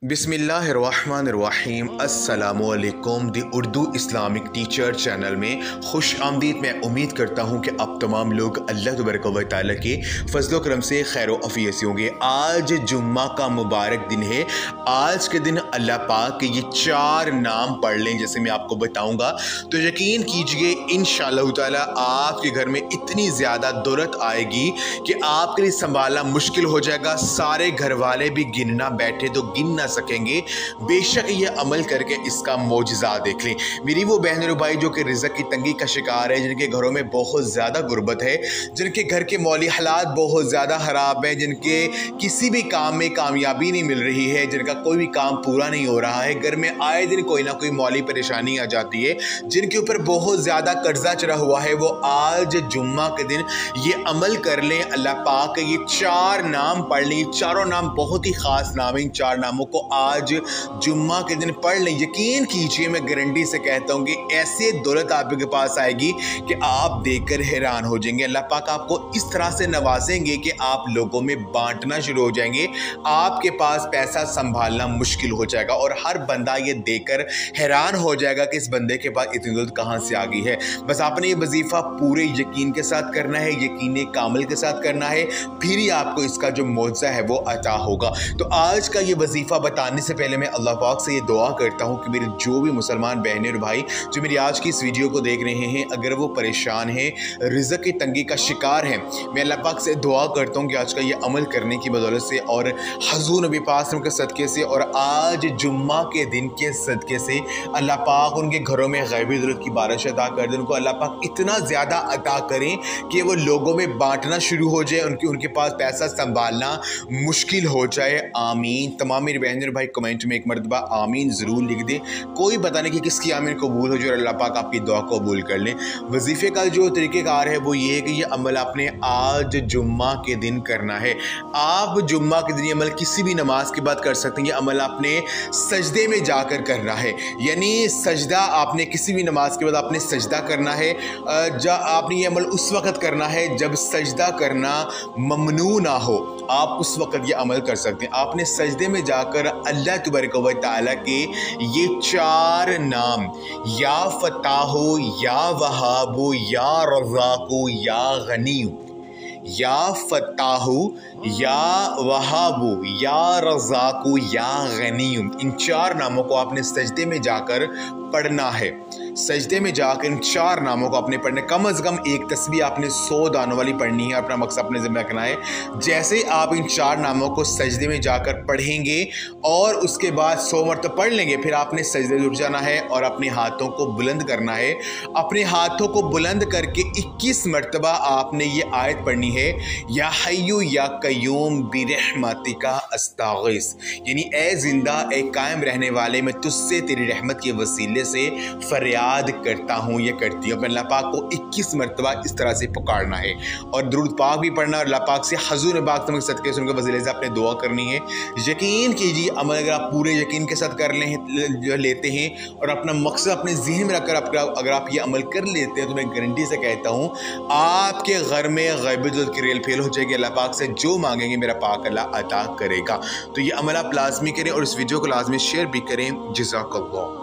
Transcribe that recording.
बिस्मिल्लाहिर्रहमानिर्रहीम अस्सलामुअलैकुम दी Urdu Islamic teacher channel में खुश आमदीद। मैं उम्मीद करता हूँ कि आप तमाम लोग अल्लाह तबारक व तआला के फजलो करम से खैर अफ़ी से होंगे। आज जुम्मा का मुबारक दिन है। आज के दिन अल्लाह पाक के ये 4 नाम पढ़ लें जैसे मैं आपको बताऊँगा तो यकीन कीजिए इंशाअल्लाह ताला आपके घर में इतनी ज़्यादा दौलत आएगी कि आपके लिए संभालना मुश्किल हो जाएगा। सारे घर वाले भी गिनना बैठे तो गिन ना सकेंगे। बेशक ये अमल करके इसका मौजज़ा देख लें। मेरी वो बहन और भाई जो कि रिज़्क़ की तंगी का शिकार है, जिनके घरों में बहुत ज़्यादा गुर्बत है, जिनके घर के मौली हालात बहुत ज़्यादा ख़राब है, जिनके किसी भी काम में कामयाबी नहीं मिल रही है, जिनका कोई भी काम पूरा नहीं हो रहा है, घर में आए दिन कोई ना कोई मौली परेशानी आ जाती है, जिनके ऊपर बहुत ज़्यादा कर्जा चढ़ा हुआ है, वो आज जुम्मा के दिन ये अमल कर लें। अल्लाह पाक ये 4 नाम पढ़ लें। ये चारों नाम बहुत ही ख़ास नाम है। इन 4 नामों को आज जुम्मा के दिन पढ़ लें। यकीन कीजिए मैं गारंटी से कहता हूँ कि ऐसे दौलत आपके पास आएगी कि आप देखकर हैरान हो जाएंगे। अल्लाह पाक आपको इस तरह से नवाजेंगे कि आप लोगों में बांटना शुरू हो जाएंगे। आपके पास पैसा संभालना मुश्किल हो जाएगा और हर बंदा ये देखकर हैरान हो जाएगा कि इस बंदे के पास इतनी दौलत कहाँ से आ गई है। बस आपने ये वजीफ़ा पूरे यकीन के साथ करना है, यकीन कामिल के साथ करना है, फिर ही आपको इसका जो मौजज़ा है वो अता होगा। तो आज का ये वजीफ़ा बताने से पहले मैं अल्लाह पाक से ये दुआ करता हूँ कि मेरे जो भी मुसलमान बहनें और भाई जो मेरी आज की इस वीडियो को देख रहे हैं, अगर वो परेशान हैं, रिज़्क़ की तंगी का शिकार हैं, मैं अल्लाह पाक से दुआ करता हूँ कि आज का ये अमल करने की बदौलत से और हज़ूर नबी पाक के सदक़े से और आज जुम्मा के दिन के सदक़े से अल्लाह पाक उनके घरों में गैबी दौलत की बारिश अता कर दे। उनको अल्लाह पाक इतना ज़्यादा अता करें कि वो लोगों में बांटना शुरू हो जाए, उनके पास पैसा संभालना मुश्किल हो जाए। आमीन। तमाम मेरी बहन और भाई कमेंट में एक मरतबा आमीन ज़रूर लिख दें। कोई पता नहीं कि किसकी आमीन कबूल हो जाए और अल्लाह पाक आपकी दुआ को कबूल कर लें। वजीफ़े का जो तरीक़ेकार है वो ये है कि ये अमल आपने आज जुम्मा के दिन करना है। आप जुम्मा के दिन ये अमल किसी भी नमाज के बाद कर सकते हैं। ये अमल आपने सजदे में जाकर करना है, यानी सजदा आपने किसी भी नमाज के बाद आपने सजदा करना है। आपने ये अमल उस वक़्त करना है जब सजदा करना ममनू ना हो, आप उस वक़्त ये अमल कर सकते हैं। आपने सजदे में जाकर अल्लाह तबारक व तआला के ये 4 नाम या फताहो या वहाबो या रज़ाको या गनीयु, या फताहु या वहाबु या रज़ाकु या गनीयुम, इन 4 नामों को आपने सजदे में जाकर पढ़ना है। सजदे में जाकर इन 4 नामों को आपने पढ़ना है। कम अज़ कम एक तस्बीह आपने 100 दानों वाली पढ़नी है। अपना मकसद अपने ज़िम्मे रखना है। जैसे आप इन 4 नामों को सजदे में जाकर पढ़ेंगे और उसके बाद 100 मरतबा पढ़ लेंगे, फिर आपने सजदे से उठ जाना है और अपने हाथों को बुलंद करना है। अपने हाथों को बुलंद करके 21 मरतबा आपने ये आयत पढ़नी है, या हय्यु या कय्यूम बिरहमतिका अस्ताग़िस, यानी ए जिंदा ए कायम रहने वाले, मैं तुझसे तेरी रहमत के वसीले से फरियाद करता हूँ या करती हूँ। अपने अल्लाह पाक को 21 मरतबा इस तरह से पुकारना है और दुरूद पाक भी पढ़ना और अल्लाह पाक से हज़ूर पाक के सदक़े से उनके वसीले से आपने दुआ करनी है। यकीन कीजिए अमल अगर आप पूरे यकीन के साथ कर लेते हैं और अपना मकसद अपने ज़हन में रखकर अगर आप ये अमल कर लेते हैं तो मैं गारंटी से कहता हूँ आपके घर में गैबी दौलत की रेल फेल हो जाएगी। अल्लाह पाक से जो मांगेंगे मेरा पाक अल्लाह अता करेगा। तो ये अमल आप लाजमी करें और इस वीडियो को लाजमी शेयर भी करें। जज़ाकल्लाह।